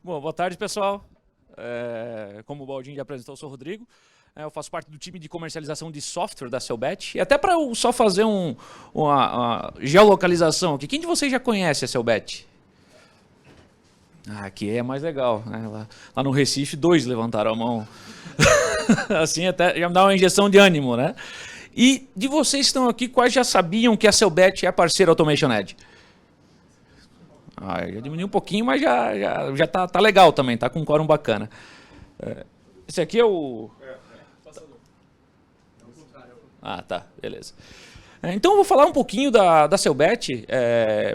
Bom, boa tarde, pessoal. Como o Baldinho já apresentou, eu sou o Rodrigo. Eu faço parte do time de comercialização de software da Selbet. E até para eu só fazer uma geolocalização aqui, quem de vocês já conhece a Selbet? Aqui é mais legal, né? Lá no Recife, 2 levantaram a mão. Assim até já me dá uma injeção de ânimo, né? E de vocês que estão aqui, quais já sabiam que a Selbet é parceira Automation Edge? Já diminuiu um pouquinho, mas já tá legal também, tá com um quórum bacana. Esse aqui é o... tá, beleza. Então eu vou falar um pouquinho da Selbet,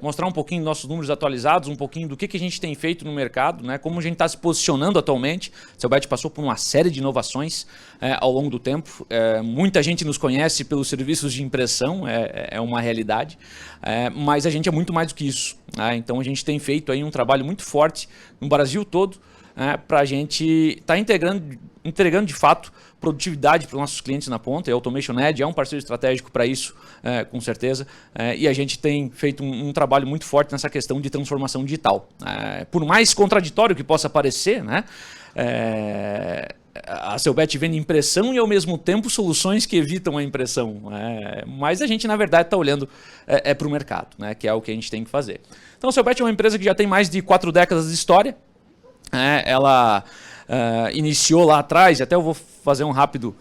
mostrar um pouquinho dos nossos números atualizados, um pouquinho do que a gente tem feito no mercado, né, como a gente está se posicionando atualmente. A Selbet passou por uma série de inovações ao longo do tempo. Muita gente nos conhece pelos serviços de impressão, é uma realidade, mas a gente é muito mais do que isso. Então a gente tem feito aí um trabalho muito forte no Brasil todo, para a gente estar entregando de fato produtividade para os nossos clientes na ponta. E a Automation Edge é um parceiro estratégico para isso, com certeza. E a gente tem feito um trabalho muito forte nessa questão de transformação digital. Por mais contraditório que possa parecer, né? A Selbet vende impressão e ao mesmo tempo soluções que evitam a impressão. Mas a gente, na verdade, está olhando para o mercado, né? Que é o que a gente tem que fazer. Então a Selbet é uma empresa que já tem mais de 4 décadas de história. Ela iniciou lá atrás, até eu vou fazer uma rápida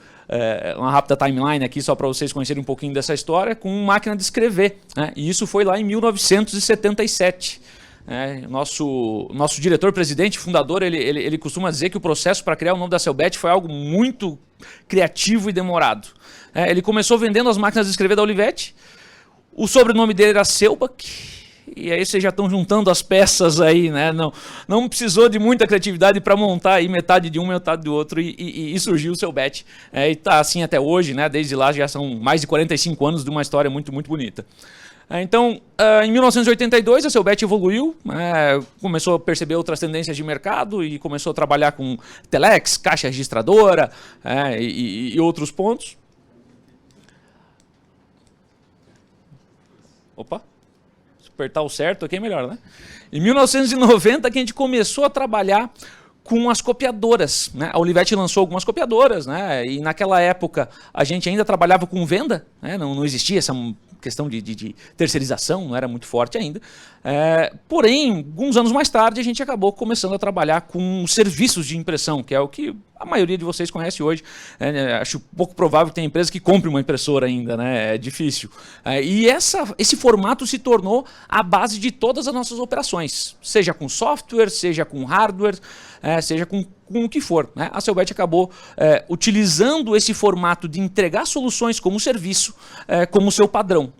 timeline aqui só para vocês conhecerem um pouquinho dessa história, com máquina de escrever. E isso foi lá em 1977. Nosso diretor-presidente, fundador, ele costuma dizer que o processo para criar o nome da Selbet foi algo muito criativo e demorado. Ele começou vendendo as máquinas de escrever da Olivetti, o sobrenome dele era Selbach. E aí vocês já estão juntando as peças aí, né? Não precisou de muita criatividade para montar aí metade de um, metade do outro e surgiu o Selbet. E está assim até hoje, né? Desde lá já são mais de 45 anos de uma história muito, muito bonita. Então, em 1982 a Selbet evoluiu, começou a perceber outras tendências de mercado e começou a trabalhar com telex, caixa registradora e outros pontos. Opa! Apertar o certo aqui é melhor, né? Em 1990 que a gente começou a trabalhar com as copiadoras, né? A Olivetti lançou algumas copiadoras, né? E naquela época a gente ainda trabalhava com venda, né? Não existia essa questão de terceirização, não era muito forte ainda. Porém, alguns anos mais tarde a gente acabou começando a trabalhar com serviços de impressão, que é o que a maioria de vocês conhece hoje. Acho pouco provável que tenha empresa que compre uma impressora ainda, né? É difícil. E esse formato se tornou a base de todas as nossas operações, seja com software, seja com hardware, seja com o que for, né? A Selbet acabou utilizando esse formato de entregar soluções como serviço, como seu padrão.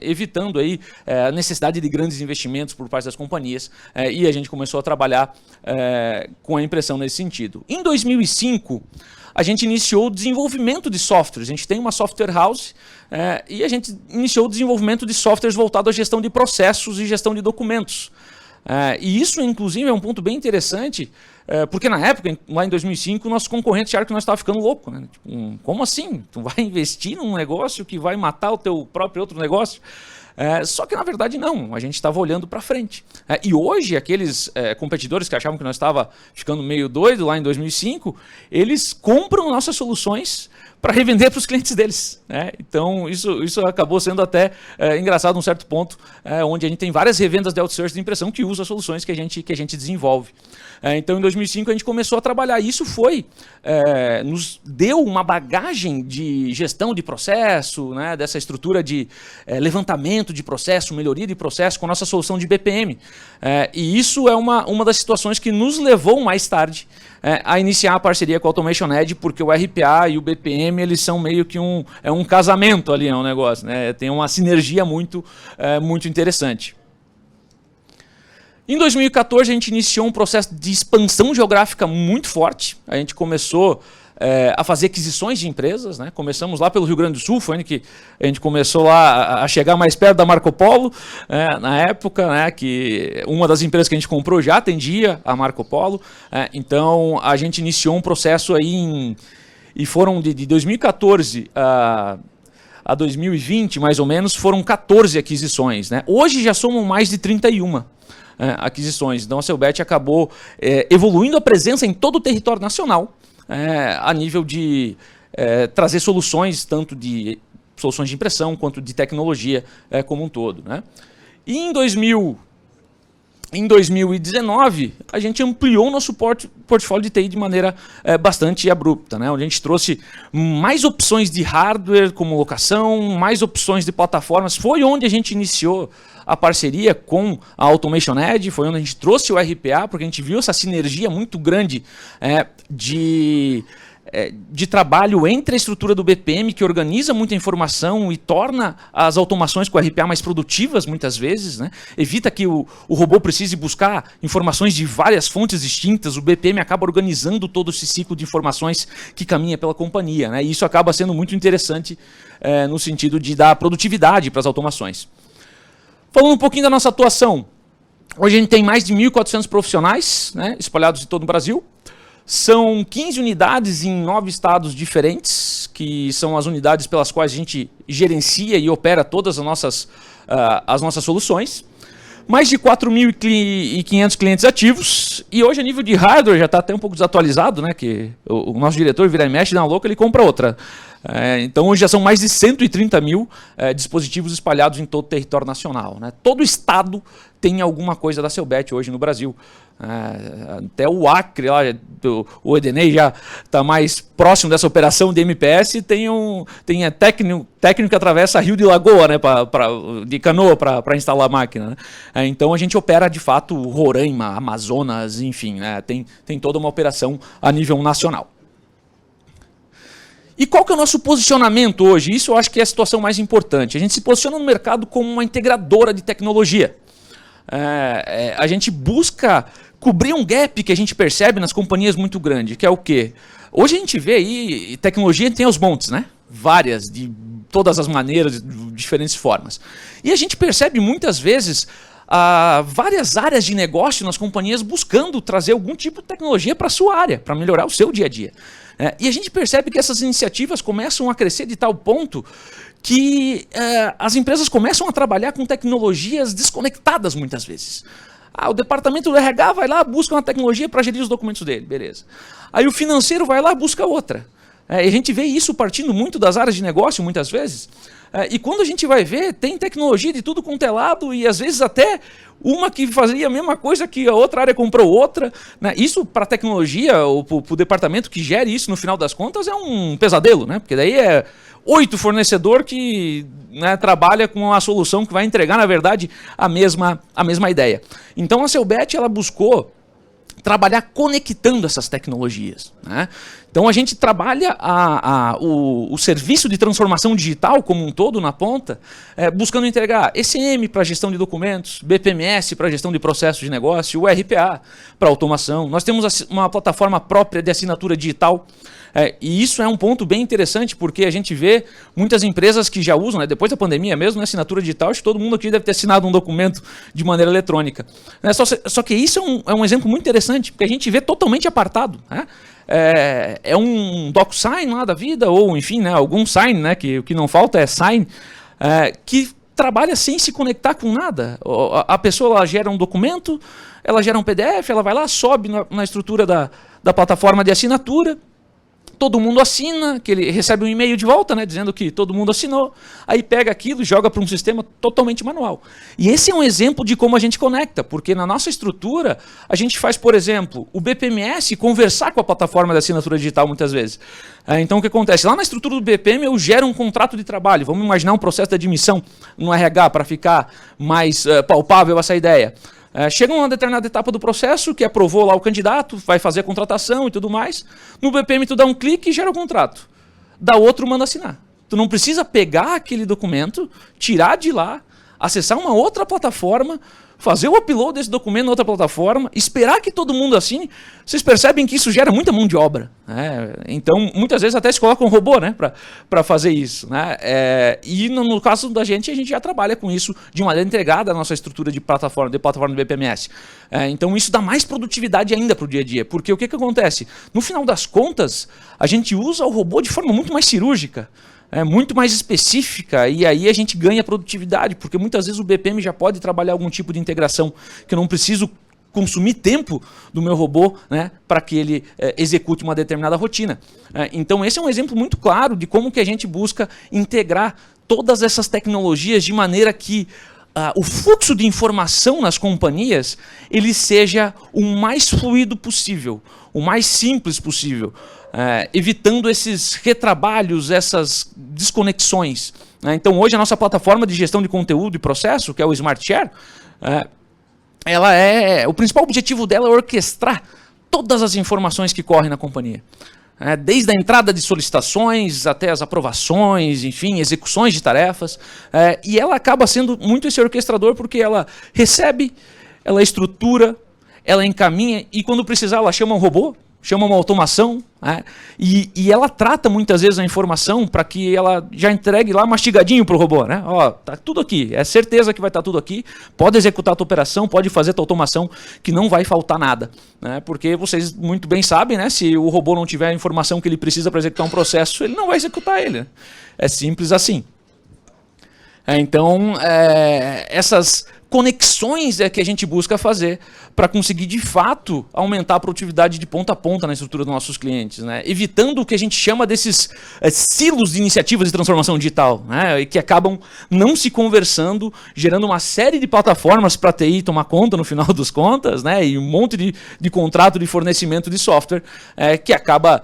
Evitando aí a necessidade de grandes investimentos por parte das companhias, e a gente começou a trabalhar com a impressão nesse sentido. Em 2005, a gente iniciou o desenvolvimento de softwares. A gente tem uma software house e a gente iniciou o desenvolvimento de softwares voltado à gestão de processos e gestão de documentos. E isso, inclusive, é um ponto bem interessante, porque na época, lá em 2005, nossos concorrentes acharam que nós estávamos ficando loucos. Né? Tipo, como assim? Tu vai investir num negócio que vai matar o teu próprio outro negócio? Só que, na verdade, não. A gente estava olhando para frente. E hoje, aqueles competidores que achavam que nós estávamos ficando meio doido lá em 2005, eles compram nossas soluções para revender para os clientes deles. Então, isso acabou sendo até engraçado num certo ponto, onde a gente tem várias revendas de outsourcing de impressão que usam as soluções que a gente desenvolve. Então, em 2005, a gente começou a trabalhar. Isso nos deu uma bagagem de gestão de processo, né, dessa estrutura de levantamento de processo, melhoria de processo com a nossa solução de BPM. E isso é uma das situações que nos levou mais tarde a iniciar a parceria com a Automation Edge, porque o RPA e o BPM eles são meio que um casamento ali, um negócio, né? Tem uma sinergia muito interessante. Em 2014 a gente iniciou um processo de expansão geográfica muito forte. A gente começou a fazer aquisições de empresas, né? Começamos lá pelo Rio Grande do Sul, foi onde que a gente começou lá a chegar mais perto da Marco Polo, na época, né? Que uma das empresas que a gente comprou já atendia a Marco Polo. Então a gente iniciou um processo aí e foram de 2014 a 2020, mais ou menos, foram 14 aquisições, né? Hoje já somos mais de 31. aquisições. Então a Selbet acabou evoluindo a presença em todo o território nacional, a nível de trazer soluções, tanto de soluções de impressão quanto de tecnologia como um todo, né? E em 2019, a gente ampliou o nosso portfólio de TI de maneira bastante abrupta, né? Onde a gente trouxe mais opções de hardware como locação, mais opções de plataformas. Foi onde a gente iniciou a parceria com a Automation Edge, foi onde a gente trouxe o RPA, porque a gente viu essa sinergia muito grande de trabalho entre a estrutura do BPM, que organiza muita informação e torna as automações com o RPA mais produtivas, muitas vezes, né? Evita que o robô precise buscar informações de várias fontes distintas, o BPM acaba organizando todo esse ciclo de informações que caminha pela companhia, né? E isso acaba sendo muito interessante no sentido de dar produtividade para as automações. Falando um pouquinho da nossa atuação, hoje a gente tem mais de 1.400 profissionais, né, espalhados em todo o Brasil. São 15 unidades em 9 estados diferentes, que são as unidades pelas quais a gente gerencia e opera todas as nossas soluções. Mais de 4.500 clientes ativos, e hoje a nível de hardware já está até um pouco desatualizado, né, que o nosso diretor vira e mexe, dá uma louca, ele compra outra. Então hoje já são mais de 130 mil dispositivos espalhados em todo o território nacional, né? Todo estado tem alguma coisa da Selbet hoje no Brasil. Até o Acre, lá, o Edenei já está mais próximo dessa operação de MPS, tem técnico que atravessa Rio de Lagoa, né, de canoa para instalar a máquina, né? Então a gente opera de fato Roraima, Amazonas, enfim, né? Tem toda uma operação a nível nacional. E qual que é o nosso posicionamento hoje? Isso eu acho que é a situação mais importante. A gente se posiciona no mercado como uma integradora de tecnologia. A gente busca cobrir um gap que a gente percebe nas companhias muito grande, que é o quê? Hoje a gente vê aí, tecnologia tem aos montes, né? Várias, de todas as maneiras, de diferentes formas. E a gente percebe muitas vezes várias áreas de negócio nas companhias buscando trazer algum tipo de tecnologia para a sua área, para melhorar o seu dia a dia. E a gente percebe que essas iniciativas começam a crescer de tal ponto que as empresas começam a trabalhar com tecnologias desconectadas muitas vezes. O departamento do RH vai lá, busca uma tecnologia para gerir os documentos dele, beleza. Aí o financeiro vai lá, busca outra. E a gente vê isso partindo muito das áreas de negócio muitas vezes. E quando a gente vai ver, tem tecnologia de tudo quanto é lado e às vezes até uma que fazia a mesma coisa que a outra área comprou outra, né? Isso para a tecnologia, ou para o departamento que gere isso no final das contas é um pesadelo, né? Porque daí é 8 fornecedores que, né, trabalha com a solução que vai entregar, na verdade, a mesma ideia. Então a Selbet ela buscou trabalhar conectando essas tecnologias, né? Então a gente trabalha o serviço de transformação digital como um todo na ponta, buscando entregar ECM para gestão de documentos, BPMS para gestão de processos de negócio, o RPA para automação. Nós temos uma plataforma própria de assinatura digital, e isso é um ponto bem interessante, porque a gente vê muitas empresas que já usam, né, depois da pandemia mesmo, né, assinatura digital, acho que todo mundo aqui deve ter assinado um documento de maneira eletrônica. Só que isso é um exemplo muito interessante, porque a gente vê totalmente apartado, né? É um DocuSign lá da vida, ou enfim, né, algum sign, né, que o que não falta é sign, que trabalha sem se conectar com nada. A pessoa ela gera um documento, ela gera um PDF, ela vai lá, sobe na estrutura da plataforma de assinatura, todo mundo assina, que ele recebe um e-mail de volta, né, dizendo que todo mundo assinou, aí pega aquilo e joga para um sistema totalmente manual. E esse é um exemplo de como a gente conecta, porque na nossa estrutura a gente faz, por exemplo, o BPMS conversar com a plataforma de assinatura digital muitas vezes. Então o que acontece? Lá na estrutura do BPM eu gero um contrato de trabalho, vamos imaginar um processo de admissão no RH para ficar mais palpável essa ideia. Chega uma determinada etapa do processo, que aprovou lá o candidato, vai fazer a contratação e tudo mais. No BPM tu dá um clique e gera o contrato. Da outro manda assinar. Tu não precisa pegar aquele documento, tirar de lá, acessar uma outra plataforma, fazer o upload desse documento na outra plataforma, esperar que todo mundo assine. Vocês percebem que isso gera muita mão de obra, né? Então, muitas vezes até se coloca um robô, né, para fazer isso, né? E no caso da gente, a gente já trabalha com isso de maneira integrada à nossa estrutura de plataforma do BPMS. Então, isso dá mais produtividade ainda para o dia a dia, porque o que acontece? No final das contas, a gente usa o robô de forma muito mais cirúrgica. muito mais específica, e aí a gente ganha produtividade, porque muitas vezes o BPM já pode trabalhar algum tipo de integração que eu não preciso consumir tempo do meu robô, né, para que ele execute uma determinada rotina. Então esse é um exemplo muito claro de como que a gente busca integrar todas essas tecnologias de maneira que o fluxo de informação nas companhias ele seja o mais fluido possível, o mais simples possível, evitando esses retrabalhos, essas desconexões. Então hoje a nossa plataforma de gestão de conteúdo e processo, que é o SmartShare, o principal objetivo dela é orquestrar todas as informações que correm na companhia. Desde a entrada de solicitações até as aprovações, enfim, execuções de tarefas. E ela acaba sendo muito esse orquestrador porque ela recebe, ela estrutura, ela encaminha e quando precisar ela chama um robô, chama uma automação, e ela trata muitas vezes a informação para que ela já entregue lá mastigadinho para o robô. Ó, tá tudo aqui, é certeza que vai estar tudo aqui, pode executar a tua operação, pode fazer a tua automação, que não vai faltar nada. Porque vocês muito bem sabem, se o robô não tiver a informação que ele precisa para executar um processo, ele não vai executar ele. É simples assim. Então, essas conexões é que a gente busca fazer para conseguir, de fato, aumentar a produtividade de ponta a ponta na estrutura dos nossos clientes, evitando o que a gente chama desses silos de iniciativas de transformação digital, e que acabam não se conversando, gerando uma série de plataformas para a TI tomar conta no final das contas, e um monte de contrato de fornecimento de software que acaba,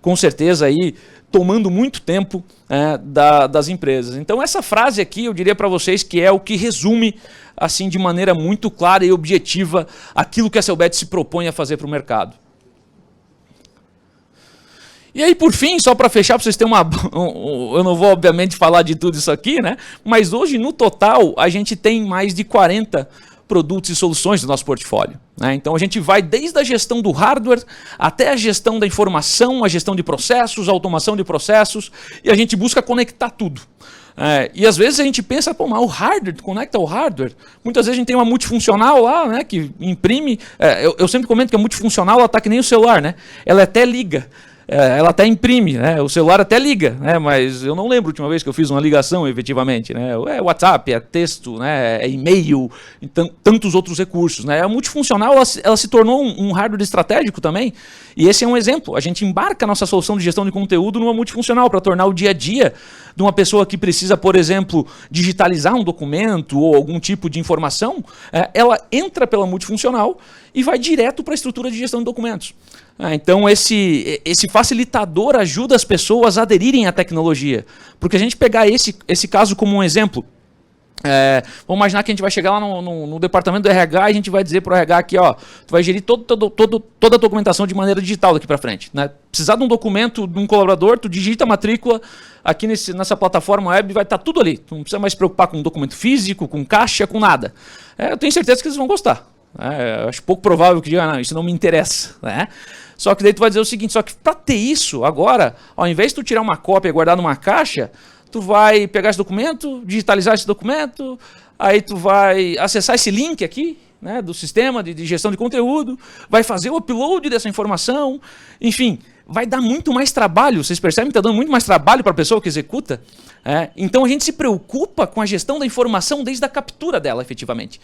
com certeza, aí, tomando muito tempo das empresas. Então essa frase aqui eu diria para vocês que é o que resume assim de maneira muito clara e objetiva aquilo que a Selbet se propõe a fazer para o mercado. E aí por fim, só para fechar, para vocês terem eu não vou obviamente falar de tudo isso aqui, mas hoje no total a gente tem mais de 40 produtos e soluções do nosso portfólio. Então a gente vai desde a gestão do hardware até a gestão da informação, a gestão de processos, a automação de processos, e a gente busca conectar tudo. E às vezes a gente pensa, mas o hardware, tu conecta ao hardware? Muitas vezes a gente tem uma multifuncional lá, que imprime, eu sempre comento que a multifuncional ela está que nem o celular, ela até liga. Ela até imprime, o celular até liga, mas eu não lembro a última vez que eu fiz uma ligação efetivamente. É WhatsApp, é texto, é e-mail, e tantos outros recursos. A multifuncional ela se tornou um hardware estratégico também, e esse é um exemplo. A gente embarca a nossa solução de gestão de conteúdo numa multifuncional para tornar o dia a dia de uma pessoa que precisa, por exemplo, digitalizar um documento ou algum tipo de informação, ela entra pela multifuncional e vai direto para a estrutura de gestão de documentos. Então esse facilitador ajuda as pessoas a aderirem à tecnologia. Porque a gente pegar esse caso como um exemplo, vamos imaginar que a gente vai chegar lá no departamento do RH e a gente vai dizer para o RH aqui, tu vai gerir toda a documentação de maneira digital daqui para frente. Precisar de um documento de um colaborador, tu digita a matrícula aqui nessa plataforma web, vai estar tudo ali. Tu não precisa mais se preocupar com documento físico, com caixa, com nada. Eu tenho certeza que eles vão gostar. Acho pouco provável que diga, isso não me interessa. Só que daí tu vai dizer o seguinte, só que para ter isso agora, ao invés de tu tirar uma cópia e guardar numa caixa, tu vai pegar esse documento, digitalizar esse documento, aí tu vai acessar esse link aqui, do sistema de gestão de conteúdo, vai fazer o upload dessa informação, enfim, vai dar muito mais trabalho, vocês percebem que está dando muito mais trabalho para a pessoa que executa? Então a gente se preocupa com a gestão da informação desde a captura dela, efetivamente.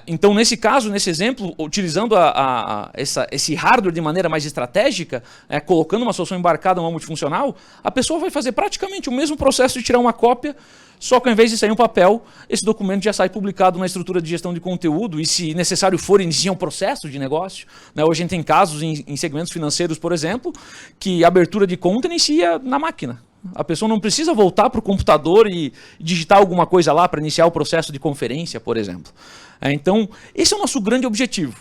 Então, nesse caso, nesse exemplo, utilizando esse hardware de maneira mais estratégica, colocando uma solução embarcada numa multifuncional, a pessoa vai fazer praticamente o mesmo processo de tirar uma cópia, só que ao invés de sair um papel, esse documento já sai publicado na estrutura de gestão de conteúdo e, se necessário for, inicia um processo de negócio. Hoje a gente tem casos em segmentos financeiros, por exemplo, que a abertura de conta inicia na máquina. A pessoa não precisa voltar para o computador e digitar alguma coisa lá para iniciar o processo de conferência, por exemplo. Então, esse é o nosso grande objetivo,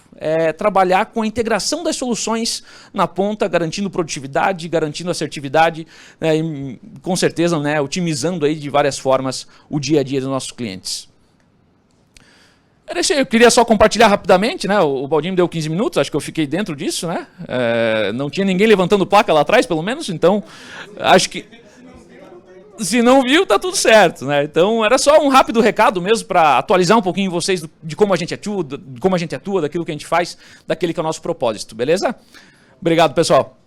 trabalhar com a integração das soluções na ponta, garantindo produtividade, garantindo assertividade, e, com certeza, otimizando aí de várias formas o dia a dia dos nossos clientes. Eu queria só compartilhar rapidamente, o Baldinho me deu 15 minutos, acho que eu fiquei dentro disso, não tinha ninguém levantando placa lá atrás, pelo menos, então acho que... Se não viu, tá tudo certo, Então, era só um rápido recado mesmo para atualizar um pouquinho vocês de como a gente atua, daquilo que a gente faz, daquele que é o nosso propósito, beleza? Obrigado, pessoal.